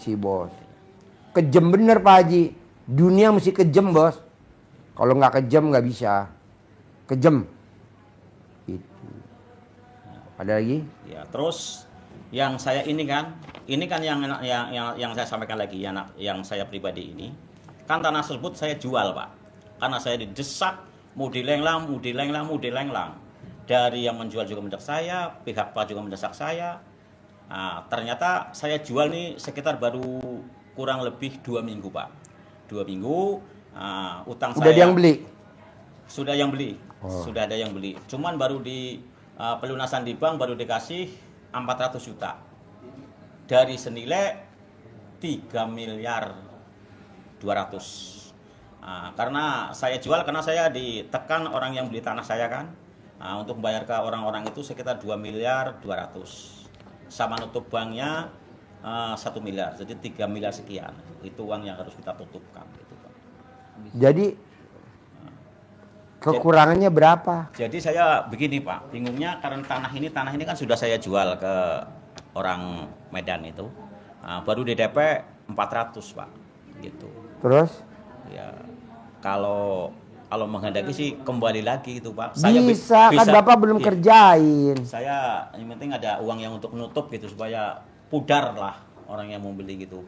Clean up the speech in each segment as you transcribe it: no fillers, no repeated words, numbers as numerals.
sih bos. Kejam bener Pak Haji. Dunia mesti kejam bos. Kalau nggak kejam nggak bisa. Kejam. Itu. Ada lagi? Ya, terus yang saya ini kan yang saya sampaikan lagi yang saya pribadi ini kan tanah tersebut saya jual Pak, karena saya didesak mau dilenglang dari yang menjual juga mendesak saya, pihak Pak juga mendesak saya. Nah, ternyata saya jual nih sekitar baru kurang lebih 2 minggu Pak, 2 minggu. Utang Udah ada saya yang beli? sudah yang beli, Oh. sudah ada yang beli, cuman baru di pelunasan di bank baru dikasih 400 juta dari senilai 3 miliar 200. Karena saya jual karena saya ditekan orang yang beli tanah saya kan, untuk membayar ke orang-orang itu sekitar 2 miliar 200 sama nutup banknya 1 miliar, jadi 3 miliar sekian itu uang yang harus kita tutupkan gitu Pak. Jadi kekurangannya berapa? Jadi saya begini Pak, bingungnya karena tanah ini kan sudah saya jual ke orang Medan itu, baru di DP 400 Pak, gitu. Terus? Ya kalau menghendaki sih kembali lagi itu Pak. Bisa, kan Bapak belum iya. kerjain. Saya yang penting ada uang yang untuk nutup gitu supaya pudar lah orang yang mau beli gitu.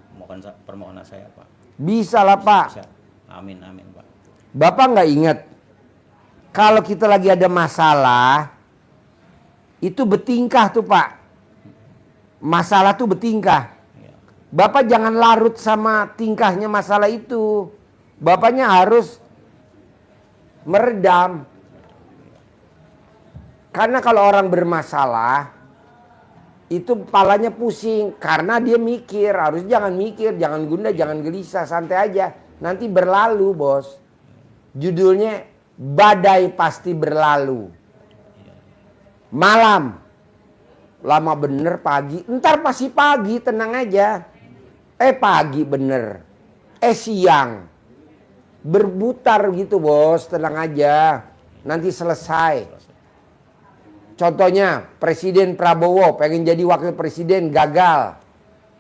Permohonan saya Pak. Bisa lah Pak. Bisa. Amin Pak. Bapak nggak ingat kalau kita lagi ada masalah itu bertingkah tuh Pak. Masalah tuh bertingkah. Ya. Bapak jangan larut sama tingkahnya masalah itu. Bapaknya harus meredam. Karena kalau orang bermasalah itu kepalanya pusing karena dia mikir. Harus jangan mikir, jangan gundah, jangan gelisah, santai aja. Nanti berlalu bos. Judulnya badai pasti berlalu. Malam lama bener, pagi ntar pasti pagi, tenang aja. Pagi bener, siang berputar gitu bos, tenang aja, nanti selesai. Contohnya Presiden Prabowo pengen jadi wakil presiden, gagal.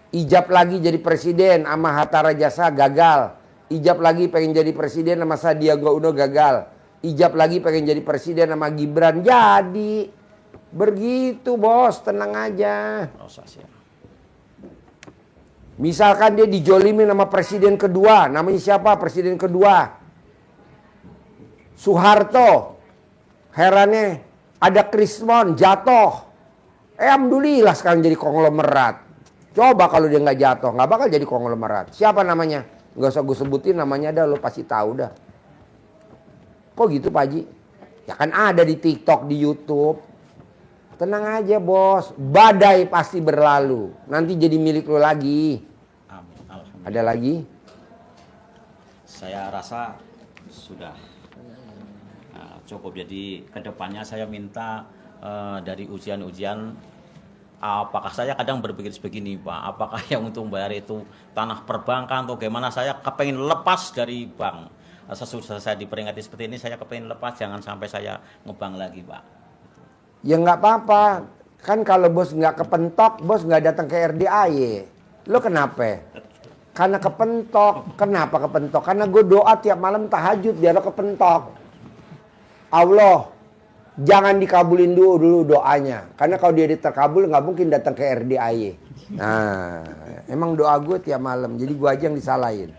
Ijab lagi jadi presiden sama Hatta Rajasa, gagal. Ijab lagi pengen jadi presiden sama Sandiaga Uno, gagal. Ijab lagi pengen jadi presiden sama Gibran, jadi. Begitu bos, tenang aja. Proses ya. Misalkan dia dijolimin sama presiden kedua, namanya siapa presiden kedua? Soeharto. Herannya ada Krismon jatuh. Alhamdulillah sekarang jadi konglomerat. Coba kalau dia nggak jatuh, nggak bakal jadi konglomerat. Siapa namanya? Nggak usah gue sebutin namanya, dah lo pasti tahu dah. Kok gitu Pak Haji? Ya kan ada di TikTok, di YouTube. Tenang aja bos, badai pasti berlalu. Nanti jadi milik lo lagi. Amin. Alhamdulillah. Ada lagi? Saya rasa sudah cukup. Jadi kedepannya saya minta dari ujian-ujian, apakah saya kadang berpikir begini Pak, apakah yang untuk bayar itu tanah perbankan atau gimana, saya kepengen lepas dari bank. Sesudah saya diperingati seperti ini, saya kepengen lepas, jangan sampai saya ngebank lagi Pak. Ya nggak apa-apa. Kan kalau bos nggak kepentok, bos nggak datang ke RDAY. Lo kenapa? Karena kepentok. Kenapa kepentok? Karena gue doa tiap malam tahajud biar lo kepentok. Allah, jangan dikabulin dulu doanya. Karena kalau dia terkabul nggak mungkin datang ke RDAY. Nah, emang doa gue tiap malam. Jadi gue aja yang disalahin.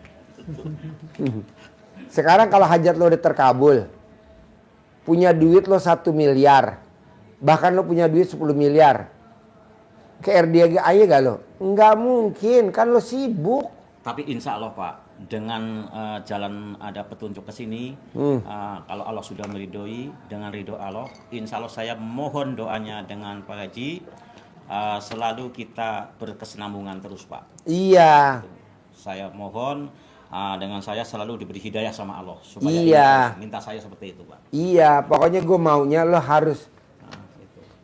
Sekarang kalau hajat lo udah terkabul, punya duit lo 1 miliar. Bahkan lo punya duit 10 miliar. Ke RDAY gak lo? Nggak mungkin, kan lo sibuk. Tapi insya Allah Pak, dengan jalan ada petunjuk ke sini, kalau Allah sudah meridhoi, dengan ridho Allah, insya Allah saya mohon doanya dengan Pak Haji, selalu kita berkesinambungan terus Pak. Iya. Saya mohon dengan saya selalu diberi hidayah sama Allah. Supaya Iya. minta saya seperti itu Pak. Iya, pokoknya gue maunya lo harus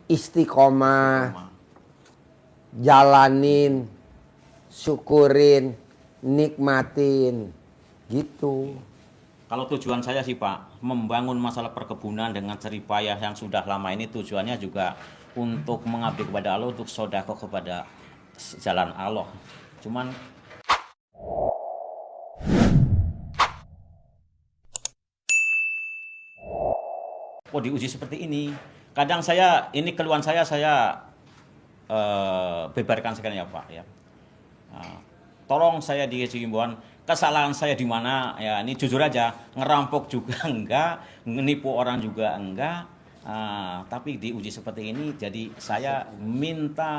istiqomah, jalanin, syukurin, nikmatin, gitu. Kalau tujuan saya sih Pak, membangun masalah perkebunan dengan jeripayah yang sudah lama ini, tujuannya juga untuk mengabdi kepada Allah, untuk sodako kepada jalan Allah. Cuman kok diuji seperti ini. Kadang ini keluhan saya beberkan sekalian ya Pak ya. Tolong saya dikasih himbauan, kesalahan saya di mana ya, ini jujur aja, ngerampok juga enggak, menipu orang juga enggak. Tapi diuji seperti ini, jadi saya minta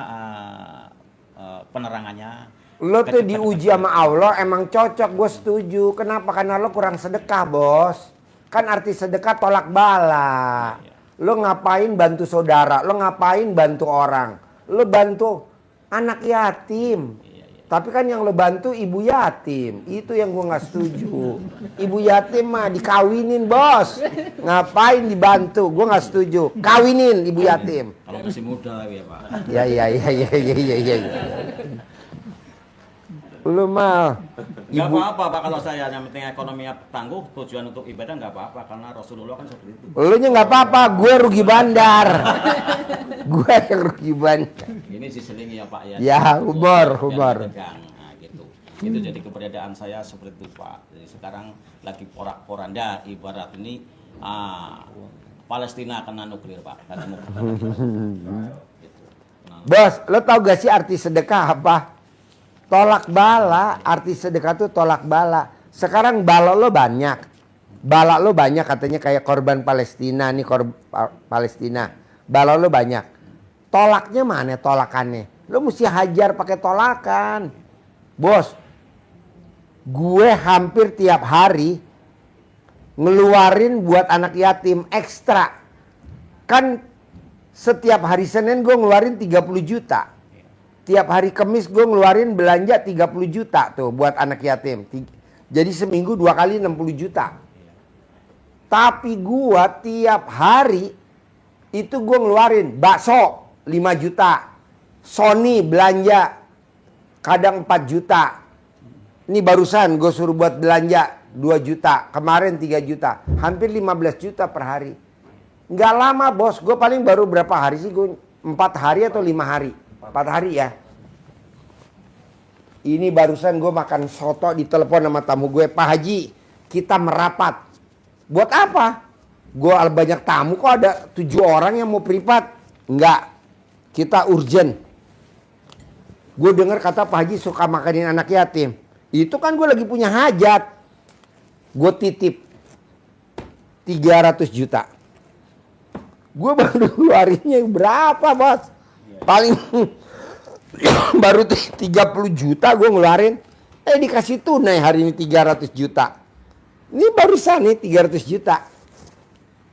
penerangannya. Lo tuh diuji sama Allah emang cocok, gue setuju. Kenapa? Karena lo kurang sedekah, bos. Kan arti sedekah tolak bala. Lo ngapain bantu saudara? Lo ngapain bantu orang? Lo bantu anak yatim. Tapi kan yang lo bantu ibu yatim. Itu yang gue gak setuju. Ibu yatim mah dikawinin, bos. Ngapain dibantu? Gue gak setuju. Kawinin ibu yatim. Kalau masih muda ya Pak. Ya. Lu mah Nggak apa-apa Pak, kalau saya yang penting ekonominya tangguh, tujuan untuk ibadah nggak apa-apa, karena Rasulullah kan seperti itu. lu nya nggak apa-apa, gue rugi bandar. Gue yang rugi bandar. Ini diselingi ya Pak ya. Ya, humor. Nah, gitu. Itu jadi keberadaan saya seperti itu Pak. Jadi sekarang lagi porak-poranda, ibarat ini Palestina kena nuklir Pak. Gitu. Bos, lo tau gak sih arti sedekah apa? Tolak bala. Arti sedekah tuh tolak bala. Sekarang bala lo banyak. Bala lo banyak katanya, kayak korban Palestina nih, Palestina. Bala lo banyak. Tolaknya mana tolakannya? Lo mesti hajar pakai tolakan. Bos, gue hampir tiap hari ngeluarin buat anak yatim ekstra. Kan setiap hari Senin gue ngeluarin 30 juta. Tiap hari Kamis gue ngeluarin belanja 30 juta tuh buat anak yatim. Jadi seminggu 2 kali 60 juta. Tapi gue tiap hari itu gue ngeluarin bakso 5 juta. Sony belanja kadang 4 juta. Ini barusan gue suruh buat belanja 2 juta. Kemarin 3 juta. Hampir 15 juta per hari. Nggak lama bos. Gue paling baru berapa hari sih? Gue 4 hari atau 5 hari. 4 hari ya. Ini barusan gue makan soto, ditelepon sama tamu gue. Pak Haji, kita merapat. Buat apa? Gue banyak tamu, kok ada 7 orang yang mau privat. Enggak. Kita urgent. Gue dengar kata Pak Haji suka makanin anak yatim. Itu kan gue lagi punya hajat. Gue titip 300 juta. Gue baru keluarinnya berapa bos? Paling baru 30 juta gue ngeluarin. Dikasih tunai hari ini 300 juta. Ini barusan nih 300 juta.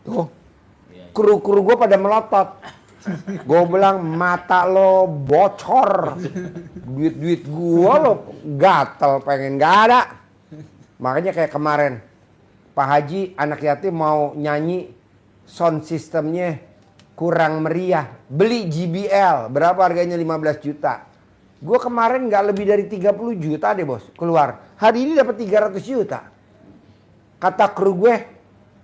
Tuh. Kru-kru gue pada melotot. Gue bilang mata lo bocor. Duit-duit gue lo gatel pengen gak ada. Makanya kayak kemarin. Pak Haji anak yatim mau nyanyi, sound systemnya kurang meriah. Beli JBL. Berapa harganya? 15 juta. Gue kemarin gak lebih dari 30 juta deh bos keluar. Hari ini dapat 300 juta. Kata kru gue,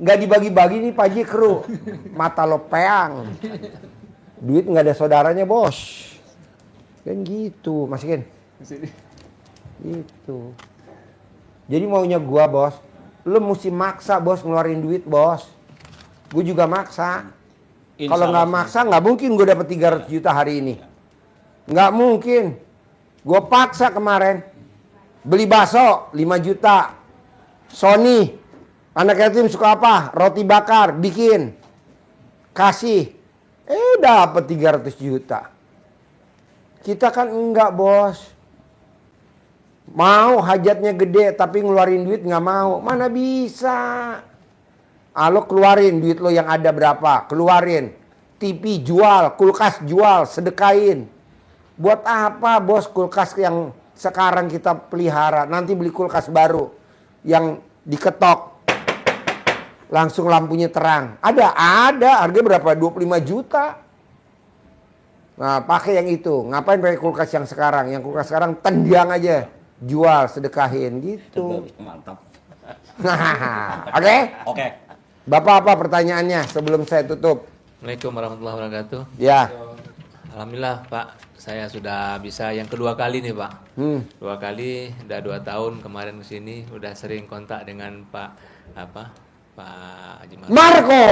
gak dibagi-bagi nih Pak Haji kru. Mata lo peang. Duit gak ada saudaranya bos. Kan gitu. Masukin. Gitu. Jadi maunya gue bos, lo mesti maksa bos ngeluarin duit bos. Gue juga maksa. Kalau nggak maksa nggak mungkin gue dapat 300 juta hari ini. Nggak mungkin. Gue paksa kemarin. Beli bakso 5 juta. Sony. Anak yatim suka apa? Roti bakar. Bikin. Kasih. Dapat 300 juta. Kita kan enggak bos. Mau hajatnya gede tapi ngeluarin duit nggak mau. Mana bisa. Lo keluarin duit lo yang ada berapa. Keluarin. TV jual. Kulkas jual. Sedekain. Buat apa bos kulkas yang sekarang kita pelihara. Nanti beli kulkas baru. Yang diketok. Langsung lampunya terang. Ada. Harganya berapa? 25 juta. Nah pakai yang itu. Ngapain pakai kulkas yang sekarang. Yang kulkas sekarang tendiang aja. Jual. Sedekahin gitu. Mantap. Oke. Bapak apa pertanyaannya sebelum saya tutup? Assalamualaikum warahmatullahi wabarakatuh. Ya. Alhamdulillah Pak, saya sudah bisa yang kedua kali nih Pak. 2 kali, udah 2 tahun kemarin kesini, udah sering kontak dengan Pak Haji Marco.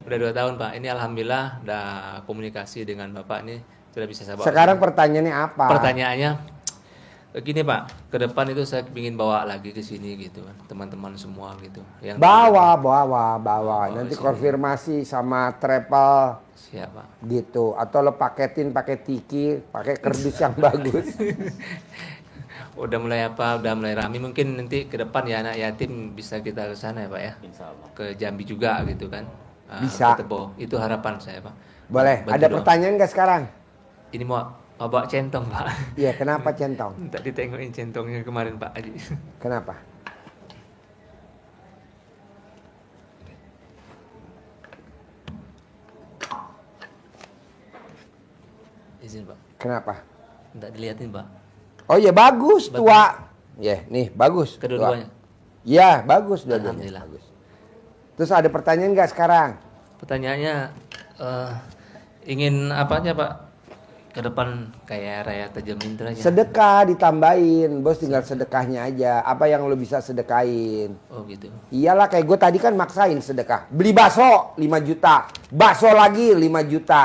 Udah 2 tahun Pak. Ini alhamdulillah udah komunikasi dengan Bapak ini sudah bisa saya bawa. Sekarang pertanyaannya apa? Pertanyaannya gini Pak, ke depan itu saya ingin bawa lagi ke sini gitu kan, teman-teman semua gitu. Yang Bawa. Nanti sini. konfirmasi sama travel Siap Pak. gitu. Atau lo paketin pakai tiki, pakai kerdus yang bagus. Udah mulai rame, mungkin nanti ke depan ya anak yatim bisa kita ke sana ya Pak ya. Insya Allah. Ke Jambi juga gitu kan. Bisa. ke Tebo. Itu harapan saya Pak. Boleh. Bantu Ada doang. pertanyaan nggak sekarang? Ini mau bawa centong Pak. Iya, kenapa centong? Minta ditengokin centongnya kemarin Pak Haji. Kenapa? Izin Pak. Kenapa? Minta dilihatin Pak. Oh iya bagus tua. Ya, nih bagus. Kedua-duanya. Iya, bagus dua-duanya. Alhamdulillah. Bagus. Terus ada pertanyaan nggak sekarang? Pertanyaannya ingin apa aja Pak? Ke depan kayak Raya Tajam Indra aja. Sedekah ditambahin, bos tinggal sedekahnya aja. Apa yang lo bisa sedekahin? Oh gitu. Iyalah kayak gue tadi kan maksain sedekah. Beli bakso 5 juta, bakso lagi 5 juta.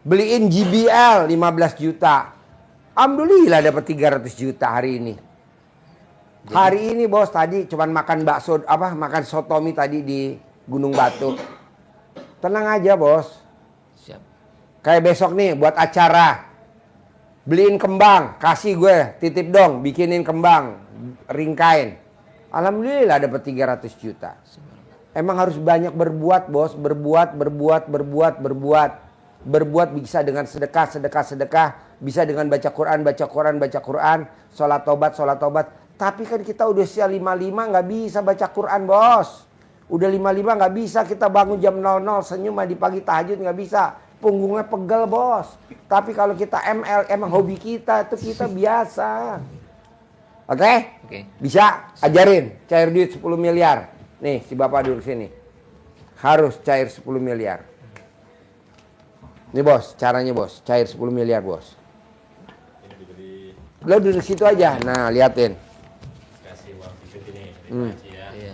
Beliin JBL 15 juta. Alhamdulillah dapat 300 juta hari ini. Hari ini bos tadi cuman makan bakso makan sotomi tadi di Gunung Batu. Tenang aja bos. Siap. Kayak besok nih buat acara. Beliin kembang, kasih gue, titip dong, bikinin kembang, ringkain. Alhamdulillah dapat 300 juta. Emang harus banyak berbuat bos, berbuat. Berbuat bisa dengan sedekah, bisa dengan baca Quran, sholat tobat. Tapi kan kita udah usia 55 nggak bisa baca Quran bos. Udah 55 nggak bisa kita bangun jam 00 senyum di pagi tahajud nggak bisa. Punggungnya pegel bos. Tapi kalau kita ML emang hobi kita itu kita biasa. Oke? Bisa ajarin cair duit 10 miliar. Nih si bapak duduk sini. Harus cair 10 miliar. Nih bos, caranya bos, cair 10 miliar bos. Lo duduk situ aja, nah liatin. Kasih uang bibit ini. Iya.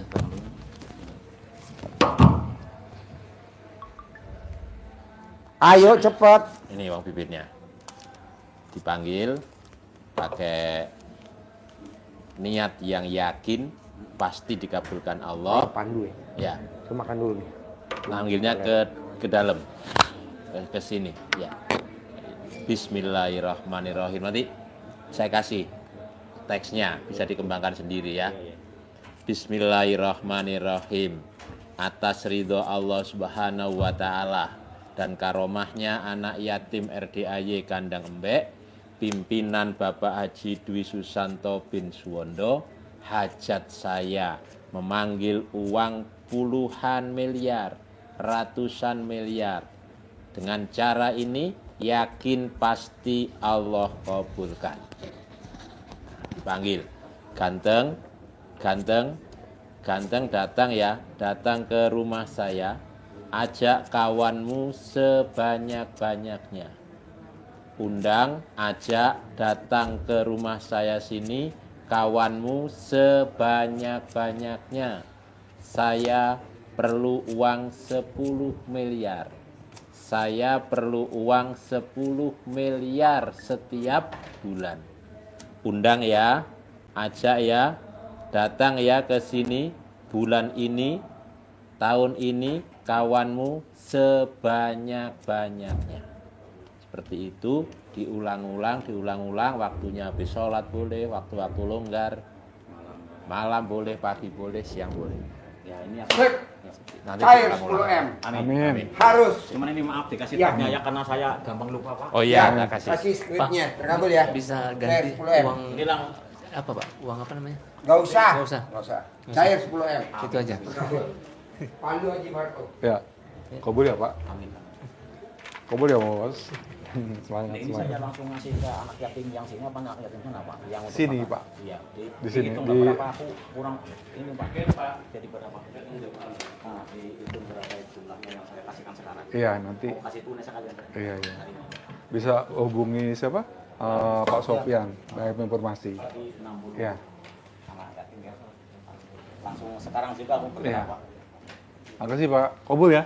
Ayo cepet. Ini uang bibitnya. Dipanggil pakai niat yang yakin pasti dikabulkan Allah. Pandu ya. Ya, Lu makan dulu nih. panggilnya ke dalam. Ke sini, ya. Bismillahirrahmanirrahim. Nanti saya kasih teksnya, bisa dikembangkan sendiri ya. Bismillahirrahmanirrahim. Atas ridho Allah Subhanahu wa taala dan karomahnya anak yatim RDAY Kandang Embek, pimpinan Bapak Haji Dwi Susanto bin Suwondo, hajat saya memanggil uang puluhan miliar, ratusan miliar. Dengan cara ini yakin pasti Allah kabulkan. Dipanggil, ganteng datang ya, datang ke rumah saya, ajak kawanmu sebanyak-banyaknya. Undang, ajak datang ke rumah saya sini, kawanmu sebanyak-banyaknya. Saya perlu uang 10 miliar. Saya perlu uang 10 miliar setiap bulan. Undang ya, ajak ya, datang ya ke sini bulan ini, tahun ini, kawanmu sebanyak-banyaknya. Seperti itu, diulang-ulang, waktunya habis sholat boleh, waktu-waktu longgar, malam boleh, pagi boleh, siang boleh. Ya ini apa? Nanti Cair kita mulai. 10M. Amin. Harus. Cuman ini maaf dikasih Ya. tagnya ya karena saya gampang lupa Pak. Oh Ya, iya, kasih skripnya. Terkabul ya. bisa Cair ganti 10M. uang Inilah apa Pak? Uang apa namanya? Gak usah. Nggak usah. Cair 10M. Itu aja. Pandu Haji Marto. Ya, kabul ya Pak. amin. Kabul ya Mas. Semangat, Ini semangat. saya langsung ngasih ke anak yatim yang sini apa anak yatim sana Pak? Yang untuk Sini, makan. Pak. Iya, Di sini, dihitung di- berapa aku kurang ini Pak. Jadi berapa? Nah, dihitung berapa jumlahnya yang saya kasihkan sekarang. Iya, nanti. Mau kasih tunai sekalian. Iya, iya. Bisa hubungi siapa? Pak Sofian, BM Informasi. Ya. Langsung sekarang juga aku bergerak, Iya. Pak. Makasih Pak. Kabul ya.